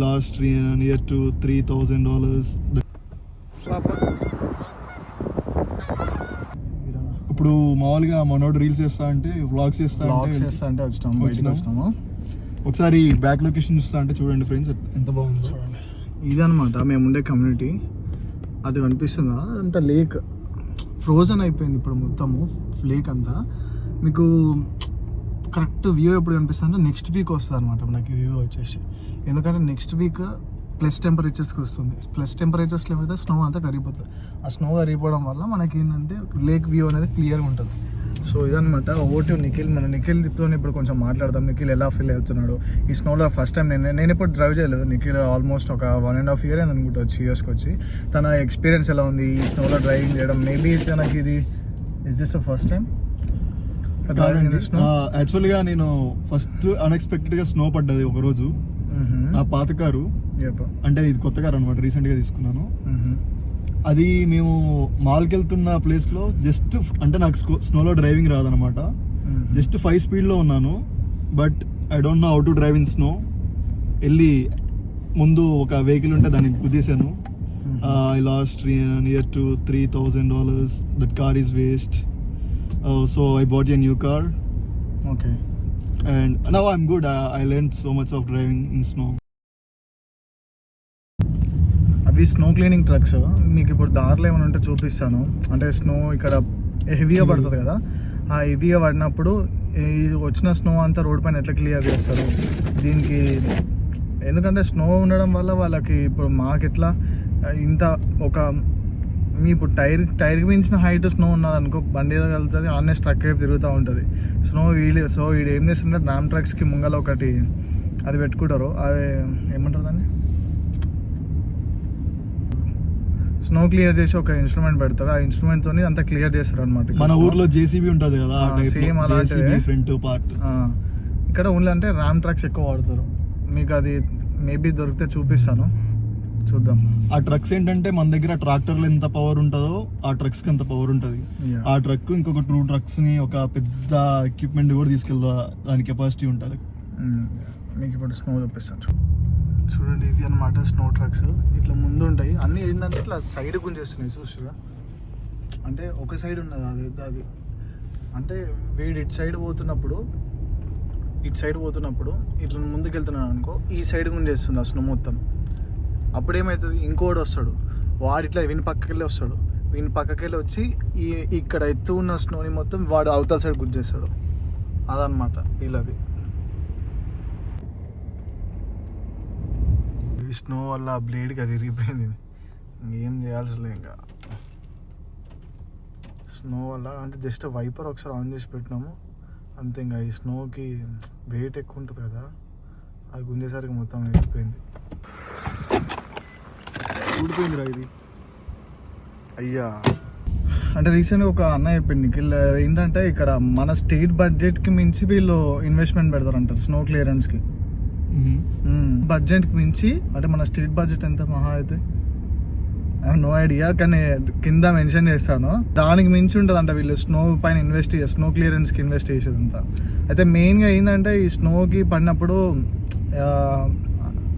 Lost near to $3,000. ఇప్పుడు మామూలుగా మనోడు రీల్స్ చేస్తా అంటే వ్లాగ్స్ చేస్తా అంటే వచ్చినాము. ఒకసారి బ్యాక్ లొకేషన్ చూస్తా అంటే చూడండి ఫ్రెండ్స్ ఎంత బాగుంది. ఇదనమాట మేము ఉండే కమ్యూనిటీ. అది కనిపిస్తుందా అంత లేక్ ఫ్రోజన్ అయిపోయింది ఇప్పుడు మొత్తము లేక్ అంతా. మీకు కరెక్ట్ వ్యూ ఎప్పుడు కనిపిస్తుంది అంటే నెక్స్ట్ వీక్ వస్తుంది అనమాట మనకి వ్యూ వచ్చేసి. ఎందుకంటే నెక్స్ట్ వీక్ ప్లస్ టెంపరేచర్స్కి వస్తుంది. ప్లస్ టెంపరేచర్స్లో ఏమైతే స్నో అంతా కరిగిపోతుంది. ఆ స్నో కరిగిపోవడం వల్ల మనకి ఏంటంటే లేక్ వ్యూ అనేది క్లియర్గా ఉంటుంది. సో ఇదనమాట ఓటు నిఖిల్. మన నిఖిల్తో ఇప్పుడు కొంచెం మాట్లాడదాం. నిఖిల్ ఎలా ఫీల్ అవుతున్నాడు ఈ స్నోలో. ఫస్ట్ టైం నేను ఇప్పుడు డ్రైవ్ చేయలేదు. నిఖిల్ ఆల్మోస్ట్ ఒక 1.5 year అని అనుకుంటా వచ్చి యూఎస్కి వచ్చి. తన ఎక్స్పీరియన్స్ ఎలా ఉంది ఈ స్నోలో డ్రైవింగ్ చేయడం. మేబీ తనకి ఇది ఇస్ దిస్ ఫస్ట్ టైం యాక్చువల్గా నేను ఫస్ట్ అన్ఎక్స్పెక్టెడ్గా స్నో పడ్డది ఒకరోజు. నా పాత కారు అంటే ఇది కొత్త కారు అనమాట, రీసెంట్గా తీసుకున్నాను. అది మేము మాల్కి వెళ్తున్న ప్లేస్లో జస్ట్ అంటే నాకు స్నోలో డ్రైవింగ్ రాదనమాట. జస్ట్ 5 speedలో ఉన్నాను. But I don't know how to drive in snow. వెళ్ళి ముందు ఒక వెహికల్ ఉంటే దాన్ని గుద్దేశాను. I lost near to $3,000. That car is waste. So I bought a new car. Okay. And now I'm good. I learned so much of driving in snow. అవి snow cleaning trucks. మీకు ఇప్పుడు దారిలో ఏమైనా ఉంటే చూపిస్తాను. అంటే స్నో ఇక్కడ హెవీగా పడుతుంది కదా, ఆ హెవీగా పడినప్పుడు వచ్చిన స్నో అంతా రోడ్ పైన ఎట్లా క్లియర్ చేస్తారు దీనికి. ఎందుకంటే స్నో ఉండడం వల్ల వాళ్ళకి ఇప్పుడు మాకెట్లా ఇంత ఒక మీ ఇప్పుడు టైర్కి మించిన హైట్ స్నో ఉన్నది అనుకో, బండి ఏదో కలుగుతుంది ఆన్నే స్ట్రక్ అయిపోయి తిరుగుతూ ఉంటుంది స్నో. సో వీడు ఏం చేస్తుంటే డ్రామ్ ట్రక్స్కి ముంగల ఒకటి అది పెట్టుకుంటారు. అది ఏమంటారు దాన్ని, స్నో క్లియర్ చేసి ఒక ఇన్స్ట్రుమెంట్ పెడతారు. ఆ ఇన్స్ట్రుమెంట్తో అంతా క్లియర్ చేస్తారు అనమాట. మన ఊర్లో జేసీబీ ఉంటుంది కదా, సేమ్ అలాంటిది ఫ్రంట్ పార్ట్. ఇక్కడ ఓన్లీ అంటే ర్యామ్ ట్రక్స్ ఎక్కువ వాడతారు. మీకు అది మేబీ దొరికితే చూపిస్తాను, చూద్దాం. ఆ ట్రక్స్ ఏంటంటే మన దగ్గర ట్రాక్టర్లో ఎంత పవర్ ఉంటుందో ఆ ట్రక్స్ కి అంత పవర్ ఉంటుంది. ఆ ట్రక్ ఇంకొక 2 trucks ని ఒక పెద్ద ఎక్విప్మెంట్ కూడా తీసుకెళ్తా, దాని కెపాసిటీ ఉంటుంది. మీకు ఇప్పుడు స్నో చూపిస్తాను చూడండి. ఇది అనమాట స్నో ట్రక్స్. ఇట్లా ముందు ఉంటాయి అన్నీ. ఏంటంటే ఇట్లా సైడ్ గుంజేస్తున్నాయి చూసారా. అంటే ఒక సైడ్ ఉన్నది అది అంటే వీడు ఇటు సైడ్ పోతున్నప్పుడు ఇట్లా ముందుకు వెళ్తున్నాడు అనుకో, ఈ సైడ్ గుంజేస్తుంది ఆ స్నో మొత్తం. అప్పుడు ఏమవుతుంది, ఇంకోటి వస్తాడు వాడు ఇట్లా వీని పక్కకెళ్ళి వస్తాడు. వీని పక్కకెళ్ళి వచ్చి ఇక్కడ ఎత్తు ఉన్న స్నోని మొత్తం వాడు అవతల సైడ్ గుర్చేస్తాడు. అదనమాట వీళ్ళది. ఈ స్నో వల్ల ఆ బ్లేడ్కి అది ఇరిగిపోయింది. ఇంకేం చేయాల్సి ఇంకా స్నో వల్ల. అంటే జస్ట్ వైపర్ ఒకసారి ఆన్ చేసి పెట్టినాము అంతే. ఇంకా ఈ స్నోకి వెయిట్ ఎక్కువ ఉంటుంది కదా, అది గుంజేసరికి మొత్తం వెళ్ళిపోయింది. ఊడిపోయిందిరా ఇది. అయ్యా అంటే రీసెంట్గా ఒక అన్న చెప్పింది నిఖిల్, ఏంటంటే ఇక్కడ మన స్టేట్ బడ్జెట్కి మించి వీళ్ళు ఇన్వెస్ట్మెంట్ పెడతారంటారు స్నో క్లియరెన్స్కి. బడ్జెట్కి మించి అంటే మన స్టేట్ బడ్జెట్ ఎంత మహా అయితే నో ఐడియా, కానీ కింద మెన్షన్ చేస్తాను. దానికి మించి ఉంటుంది అంట వీళ్ళు స్నో పైన స్నో క్లియరెన్స్కి ఇన్వెస్ట్ చేసేదంతా. అయితే మెయిన్గా ఏంటంటే ఈ స్నోకి పడినప్పుడు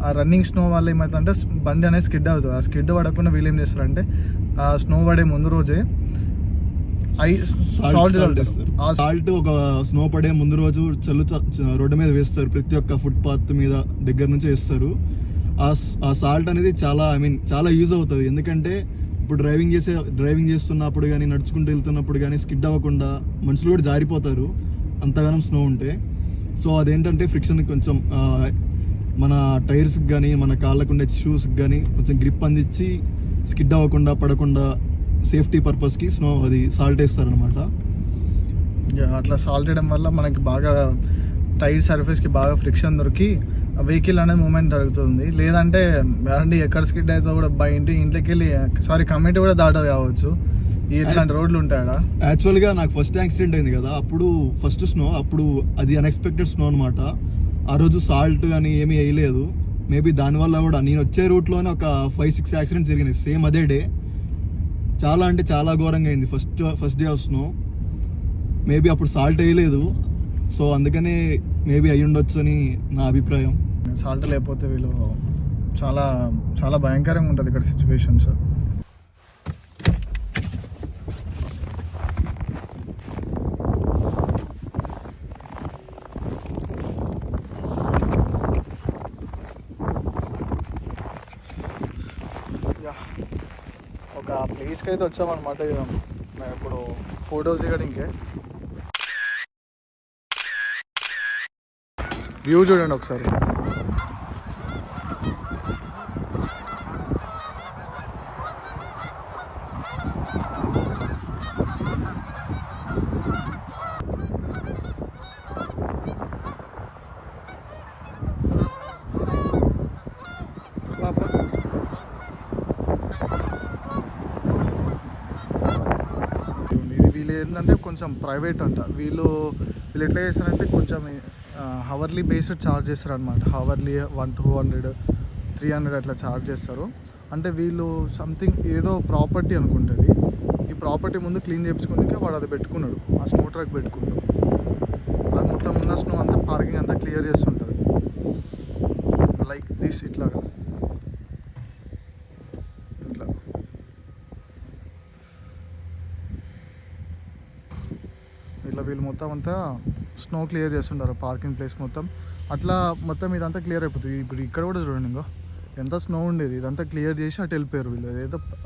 ఆ రన్నింగ్ స్నో వల్ల ఏమవుతుందంటే బండి అనేది స్కిడ్ అవుతుంది. ఆ స్కిడ్ పడకుండా వీళ్ళు ఏం చేస్తారంటే ఆ స్నో పడే ముందు రోజే సాల్ట్ ఒక స్నో పడే ముందు రోజు రోడ్డు మీద వేస్తారు. ప్రతి ఒక్క ఫుట్పాత్ మీద దగ్గర నుంచి వేస్తారు. ఆ సాల్ట్ అనేది చాలా యూజ్ అవుతుంది. ఎందుకంటే ఇప్పుడు డ్రైవింగ్ చేస్తున్నప్పుడు కానీ నడుచుకుంటూ వెళ్తున్నప్పుడు కానీ స్కిడ్ అవ్వకుండా మనుషులు కూడా జారిపోతారు అంతగానం స్నో ఉంటే. సో అదేంటంటే ఫ్రిక్షన్ కొంచెం మన టైర్స్కి కానీ మన కాళ్ళకు ఉండే షూస్కి కానీ కొంచెం గ్రిప్ అందించి స్కిడ్ అవ్వకుండా పడకుండా సేఫ్టీ పర్పస్కి సాల్ట్ వేస్తారనమాట. అట్లా సాల్ట్ వేయడం వల్ల మనకి బాగా టైర్ సర్ఫేస్కి బాగా ఫ్రిక్షన్ దొరికి వెహికల్ అనేది మూమెంట్ జరుగుతుంది. లేదంటే బండి ఎక్కడ స్కిడ్ అయితే కూడా ఇంట్లోకి వెళ్ళి కమిటీ కూడా దాటది కావచ్చు. ఇట్లాంటి రోడ్లు ఉంటాయా. యాక్చువల్గా నాకు ఫస్ట్ యాక్సిడెంట్ అయింది కదా, అప్పుడు ఫస్ట్ స్నో, అప్పుడు అది అన్ఎక్స్పెక్టెడ్ స్నో అనమాట. ఆ రోజు సాల్ట్ కానీ ఏమీ వేయలేదు. మేబీ దానివల్ల కూడా నేను వచ్చే రూట్లోనే ఒక 5-6 యాక్సిడెంట్స్ జరిగినాయి సేమ్ అదే డే. చాలా అంటే చాలా ఘోరంగా అయింది first day of snow. Maybe అప్పుడు సాల్ట్ వేయలేదు, సో అందుకనే మేబీ అయ్యి ఉండొచ్చు అని నా అభిప్రాయం. సాల్ట్ లేకపోతే వీళ్ళు చాలా చాలా భయంకరంగా ఉంటుంది ఇక్కడ సిచ్యువేషన్స్. ఒక ప్లేస్కి అయితే వచ్చామన్నమాట. మేము ఇప్పుడు ఫొటోస్ దిగడానికే. వ్యూ చూడండి ఒకసారి. ఇది వీళ్ళు ఏంటంటే కొంచెం ప్రైవేట్ అంట. వీళ్ళు ఎట్లా చేస్తారంటే కొంచెం హవర్లీ బేస్డ్ ఛార్జ్ చేస్తారు అనమాట. హవర్లీ 100, 200, 300 అట్లా ఛార్జ్ చేస్తారు. అంటే వీళ్ళు సంథింగ్ ఏదో ప్రాపర్టీ అనుకుంటుంది. ఈ ప్రాపర్టీ ముందు క్లీన్ చేయించుకోనికే వాడు అది పెట్టుకున్నాడు, ఆ స్నో ట్రక్ పెట్టుకున్నాడు. అది మొత్తం ఉన్న స్నో అంతా పార్కింగ్ అంతా క్లియర్ చేస్తుంటుంది. లైక్ దిస్ ఇట్లాగా ఇట్లా ఇట్లా వీళ్ళు మొత్తం అంతా స్నో క్లియర్ చేస్తుంటారు పార్కింగ్ ప్లేస్ మొత్తం. అట్లా మొత్తం ఇదంతా క్లియర్ అయిపోతుంది. ఇప్పుడు ఇక్కడ కూడా చూడండి, ఇంకో ఎంత స్నో ఉండేది, ఇదంతా క్లియర్ చేసి అటు వెళ్ళిపోయారు వీళ్ళు.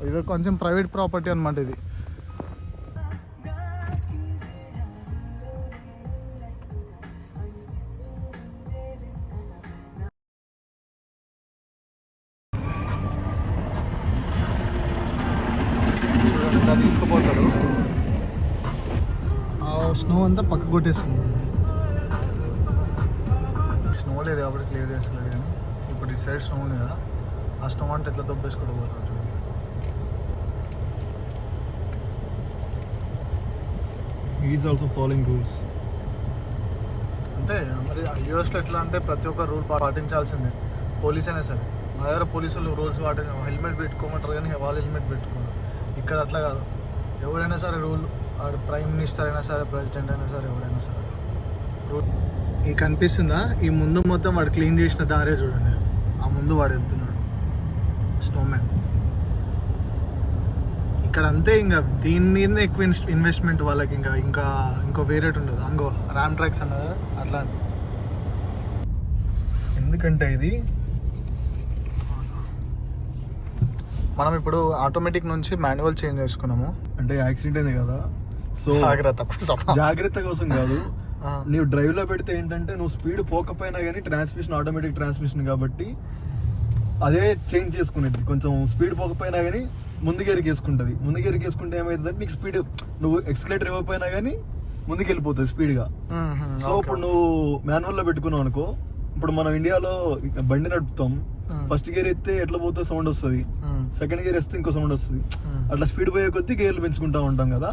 ఏదో కొంచెం ప్రైవేట్ ప్రాపర్టీ అనమాట ఇది. ఇలా తీసుకుపోతారు, స్నో అంతా పక్క కొట్టేస్తుంది. స్నో లేదు కాబట్టి క్లియర్ చేస్తలేదు, కానీ ఇప్పుడు ఈ సైడ్ స్నో ఉంది కదా, ఆ స్నో అంటే ఎట్లా దొబ్బేసుకుంటూ పోతారు చూడండి. Is also following rules. అంతే మరి యూఎస్లో ఎట్లా అంటే ప్రతి ఒక్క రూల్ పాటించాల్సిందే, పోలీస్ అయినా సరే. మా దగ్గర పోలీసులు రూల్స్ హెల్మెట్ పెట్టుకోమంటారు, కానీ వాళ్ళు హెల్మెట్ పెట్టుకోరు. ఇక్కడ అట్లా కాదు, ఎవరైనా సరే రూల్, ప్రైమ్ మినిస్టర్ అయినా సరే, ప్రెసిడెంట్ అయినా సరే, ఎవరైనా సరే రూల్. ఈ కనిపిస్తుందా, ఈ ముందు మొత్తం వాడు క్లీన్ చేసిన దారే చూడండి, ఆ ముందు వాడు వెళ్తున్నాడు స్నోమ్యాన్. ఇక్కడ అంతే, ఇంకా దీని మీద ఎక్కువ ఇన్వెస్ట్మెంట్ వాళ్ళకి, ఇంకో వేరేట్ ఉండదు. అంగో ర్యామ్ ట్రాక్స్ అన్నది అట్లా. ఎందుకంటే ఇది మనం ఇప్పుడు ఆటోమేటిక్ నుంచి మాన్యువల్ చేంజ్ చేసుకున్నాము. అంటే యాక్సిడెంట్ అయింది కదా, సో జాగ్రత్త కోసం కాదు. నువ్వు డ్రైవ్ లో పెడితే ఏంటంటే నువ్వు స్పీడ్ పోకపోయినా కానీ ట్రాన్స్మిషన్ ఆటోమేటిక్ ట్రాన్స్మిషన్ కాబట్టి అదే చేంజ్ చేసుకునేది. కొంచెం స్పీడ్ పోకపోయినా కానీ ముందుకెరికి వేసుకుంటుంది. ముందుకెరికి వేసుకుంటే ఏమవుతుందంటే నీకు స్పీడ్, నువ్వు ఎక్స్కలేటర్ ఇవ్వకపోయినా కానీ ముందుకు వెళ్ళిపోతుంది స్పీడ్గా. సో ఇప్పుడు నువ్వు మాన్యువల్ లో పెట్టుకున్నావు అనుకో, ఇప్పుడు మనం ఇండియాలో బండి నడుపుతాం, ఫస్ట్ గేర్ ఎత్తే ఎట్లా పోతే సౌండ్ వస్తుంది, సెకండ్ గేర్ వేస్తే ఇంకో సౌండ్ వస్తుంది. అట్లా స్పీడ్ పోయే కొద్దీ గేర్లు పెంచుకుంటా ఉంటాం కదా.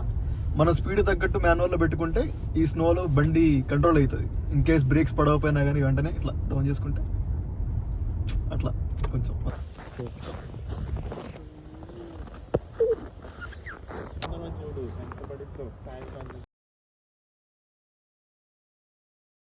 మన స్పీడ్ తగ్గట్టు మాన్యువల్ లో పెట్టుకుంటే ఈ స్నోలో బండి కంట్రోల్ అవుతుంది. ఇన్ కేస్ బ్రేక్స్ పడవపోయినా కానీ వెంటనే ఇట్లా డౌన్ చేసుకుంటే అట్లా కొంచెం